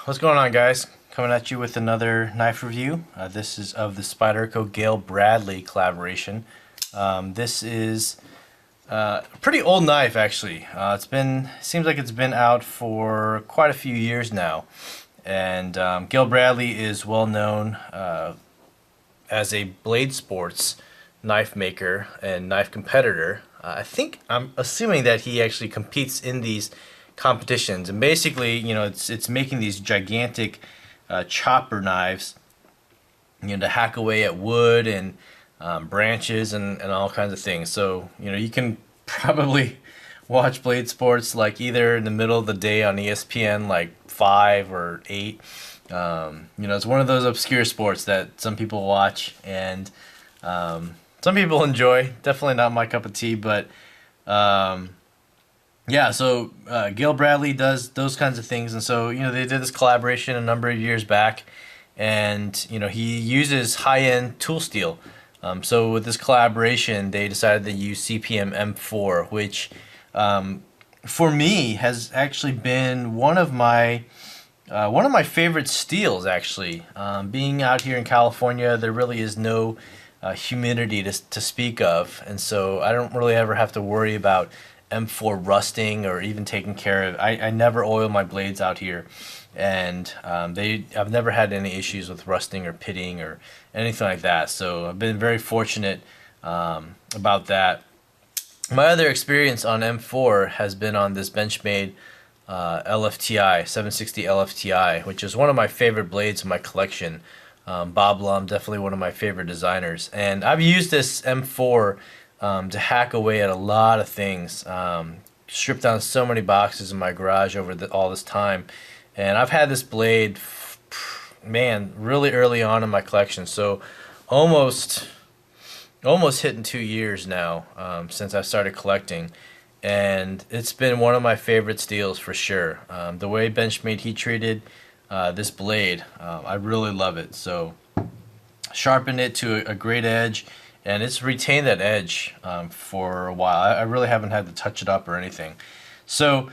What's going on, guys? Coming at you with another knife review. This is of the Spyderco Gayle Bradley collaboration. This is a pretty old knife, actually. Seems like it's been out for quite a few years now. And Gayle Bradley is well known as a blade sports knife maker and knife competitor. I'm assuming that he actually competes in these competitions, and basically, it's making these gigantic chopper knives, to hack away at wood and branches and all kinds of things. So you can probably watch blade sports like either in the middle of the day on ESPN, like 5 or 8. It's one of those obscure sports that some people watch and some people enjoy. Definitely not my cup of tea, but yeah, so Gayle Bradley does those kinds of things, and so they did this collaboration a number of years back, and he uses high-end tool steel. So with this collaboration, they decided to use CPM M4, which for me has actually been one of my favorite steels. Actually, being out here in California, there really is no humidity to speak of, and so I don't really ever have to worry about M4 rusting or even taking care of. I never oil my blades out here, and I've never had any issues with rusting or pitting or anything like that. So I've been very fortunate about that. My other experience on M4 has been on this Benchmade LFTI 760 LFTI, which is one of my favorite blades in my collection. Bob Lum, definitely one of my favorite designers, and I've used this M4 to hack away at a lot of things. Stripped down so many boxes in my garage over all this time, and I've had this blade, man, really early on in my collection. So almost hitting 2 years now since I started collecting, and it's been one of my favorite steels for sure. The way Benchmade heat treated this blade, I really love it. So sharpened it to a great edge, and it's retained that edge for a while. I really haven't had to touch it up or anything. So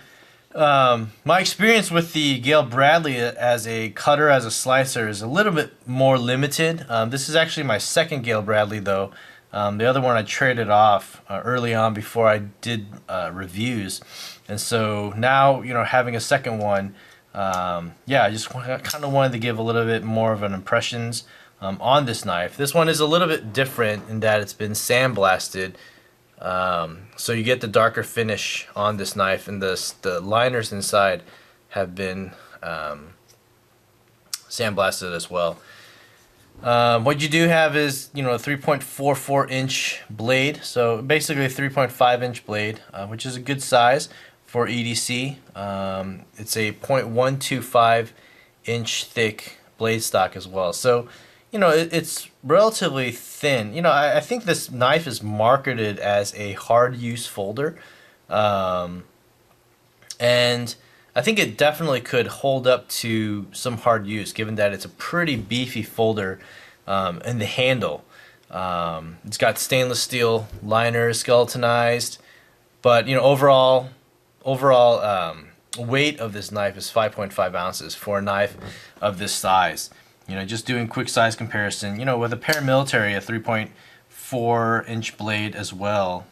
my experience with the Gayle Bradley as a cutter, as a slicer, is a little bit more limited. This is actually my second Gayle Bradley, though. The other one I traded off early on before I did reviews, and so now having a second one, I just kind of wanted to give a little bit more of an impressions on this knife. This one is a little bit different in that it's been sandblasted, so you get the darker finish on this knife, and the liners inside have been sandblasted as well. What you do have is a 3.44 inch blade, so basically a 3.5 inch blade, which is a good size for EDC. It's a 0.125 inch thick blade stock as well, so it's relatively thin. I think this knife is marketed as a hard use folder, and I think it definitely could hold up to some hard use, given that it's a pretty beefy folder in the handle. It's got stainless steel liners, skeletonized, but overall weight of this knife is 5.5 ounces for a knife of this size. Just doing quick size comparison, with a paramilitary, a 3.4 inch blade as well.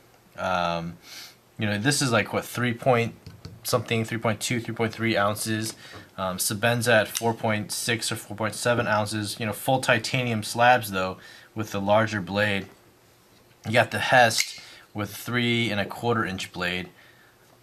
This is like what, 3 point something, 3.2, 3.3 ounces. Sebenza at 4.6 or 4.7 ounces. Full titanium slabs though, with the larger blade. You got the Hest with 3.25 inch blade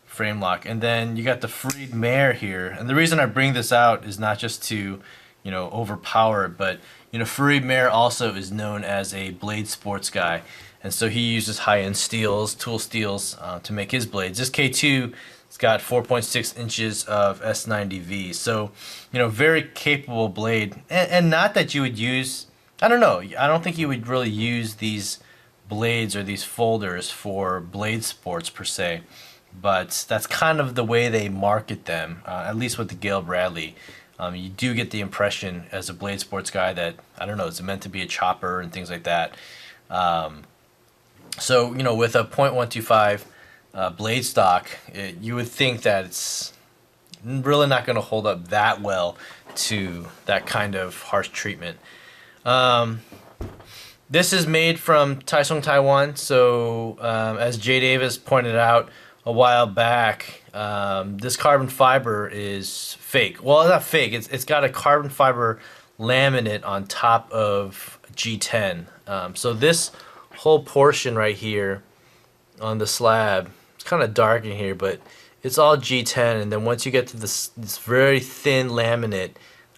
frame lock, and then you got the Freed Mare here. And the reason I bring this out is not just to overpower it, but Freed Mare also is known as a blade sports guy, and so he uses high-end steels, tool steels, to make his blades. This K2, it's got 4.6 inches of S90V, so very capable blade, and not that you would use, I don't know, I don't think you would really use these blades or these folders for blade sports per se, but that's kind of the way they market them, at least with the Gayle Bradley. You do get the impression as a blade sports guy that, I don't know, it's meant to be a chopper and things like that. So with a 0.125 blade stock, you would think that it's really not going to hold up that well to that kind of harsh treatment. This is made from Taichung, Taiwan. So as Jay Davis pointed out a while back, this carbon fiber is fake. Well, not fake. It's got a carbon fiber laminate on top of G10. So this whole portion right here on the slab, it's kind of dark in here, but it's all G10. And then once you get to this very thin laminate,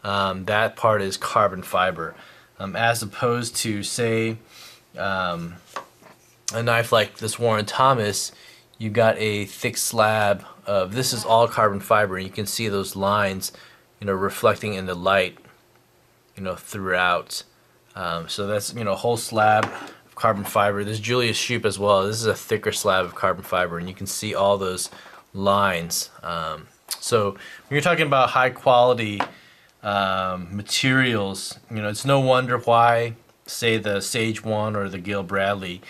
that part is carbon fiber. As opposed to, say, a knife like this Warren Thomas, you got a thick slab of, this is all carbon fiber, and you can see those lines, reflecting in the light, throughout. So that's, a whole slab of carbon fiber. This Julius Shoup as well. This is a thicker slab of carbon fiber, and you can see all those lines. So when you're talking about high quality materials, it's no wonder why, say, the Sage 1 or the Gayle Bradley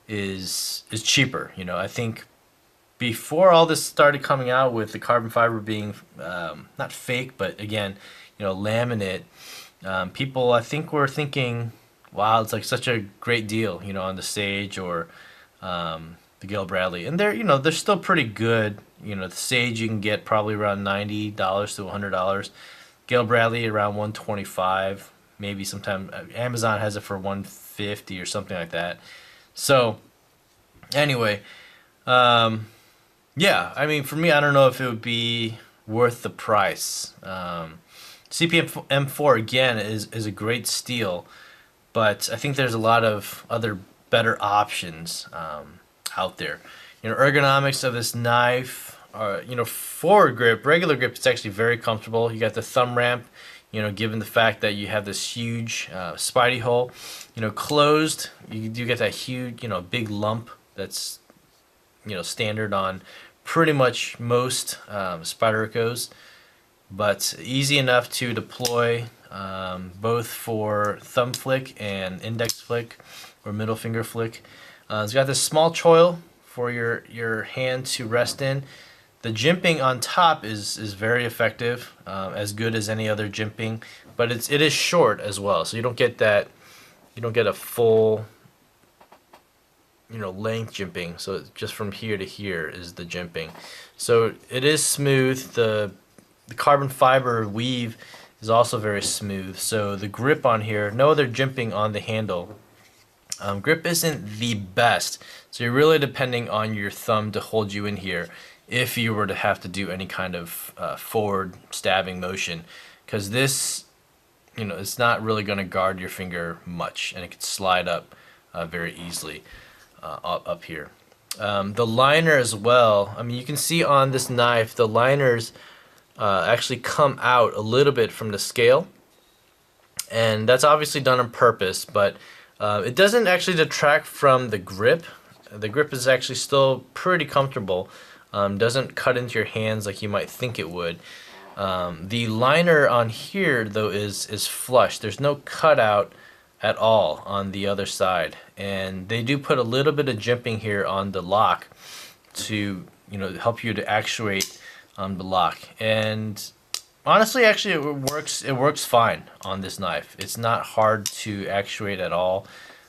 is cheaper. I think before all this started coming out with the carbon fiber being not fake, but again, laminate, people, I think, were thinking, wow, it's like such a great deal, on the Sage or the Gayle Bradley, and they're still pretty good. The Sage you can get probably around $90 to $100. Gayle Bradley around $125, maybe sometime Amazon has it for $150 or something like that. So anyway, yeah, I mean, for me, I don't know if it would be worth the price. CPM M4 again is a great steel, but I think there's a lot of other better options out there. Ergonomics of this knife. Forward grip, regular grip, it's actually very comfortable. You got the thumb ramp, given the fact that you have this huge Spidey hole. Closed, you do get that huge, big lump that's, standard on pretty much most Spydercos, but easy enough to deploy, both for thumb flick and index flick or middle finger flick. It's got this small choil for your hand to rest in. The jimping on top is very effective, as good as any other jimping, but it is short as well, so you don't get a full length jimping. So it's just from here to here is the jimping. So it is smooth. The carbon fiber weave is also very smooth. So the grip on here, no other jimping on the handle. Grip isn't the best, so you're really depending on your thumb to hold you in here if you were to have to do any kind of forward stabbing motion, because this, it's not really going to guard your finger much, and it could slide up very easily up here. The liner as well, I mean, you can see on this knife the liners actually come out a little bit from the scale, and that's obviously done on purpose, but it doesn't actually detract from the grip. The grip is actually still pretty comfortable. Doesn't cut into your hands like you might think it would. The liner on here, though, is flush. There's no cutout at all on the other side, and they do put a little bit of jimping here on the lock to help you to actuate the lock. And honestly, actually, it works fine on this knife. It's not hard to actuate at all.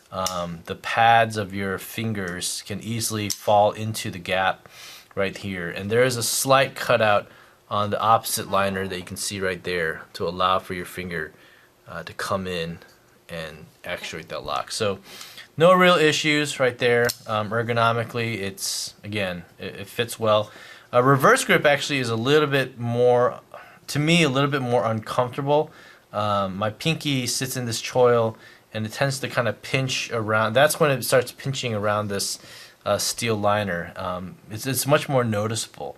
The pads of your fingers can easily fall into the gap right here, and there is a slight cutout on the opposite liner that you can see right there to allow for your finger to come in and actuate that lock. So no real issues right there. Ergonomically, it fits well. Reverse grip actually is a little bit more, to me, a little bit more uncomfortable. My pinky sits in this choil, and it tends to kind of pinch around. That's when it starts pinching around this steel liner. It's much more noticeable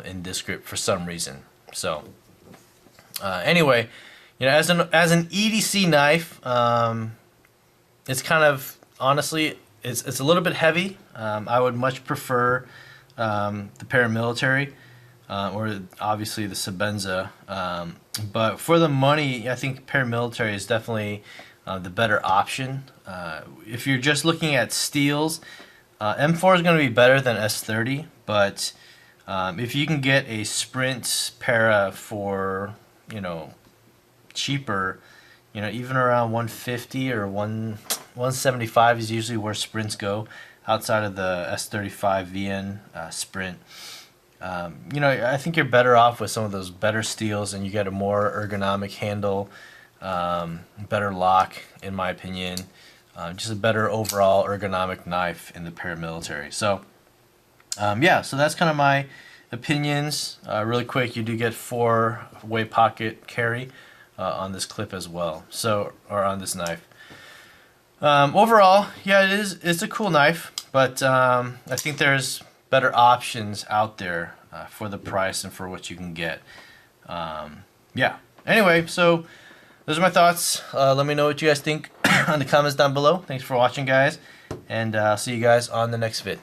in this grip for some reason. So anyway, as an EDC knife, it's kind of, honestly, it's a little bit heavy. I would much prefer the paramilitary or obviously the Sebenza, but for the money, I think paramilitary is definitely the better option. If you're just looking at steels, M4 is going to be better than S30, but if you can get a Sprint para for cheaper, you know, even around 150 or 175 is usually where sprints go outside of the S35 VN Sprint. You know, I think you're better off with some of those better steels, and you get a more ergonomic handle, better lock, in my opinion. Just a better overall ergonomic knife in the paramilitary. So, yeah, so that's kind of my opinions. Really quick, you do get 4-way pocket carry on this clip as well. So, or on this knife. Overall, yeah, it's a cool knife, but I think there's better options out there for the price and for what you can get. Yeah. Anyway, so those are my thoughts. Let me know what you guys think in the comments down below. Thanks for watching, guys, and I'll see you guys on the next vid.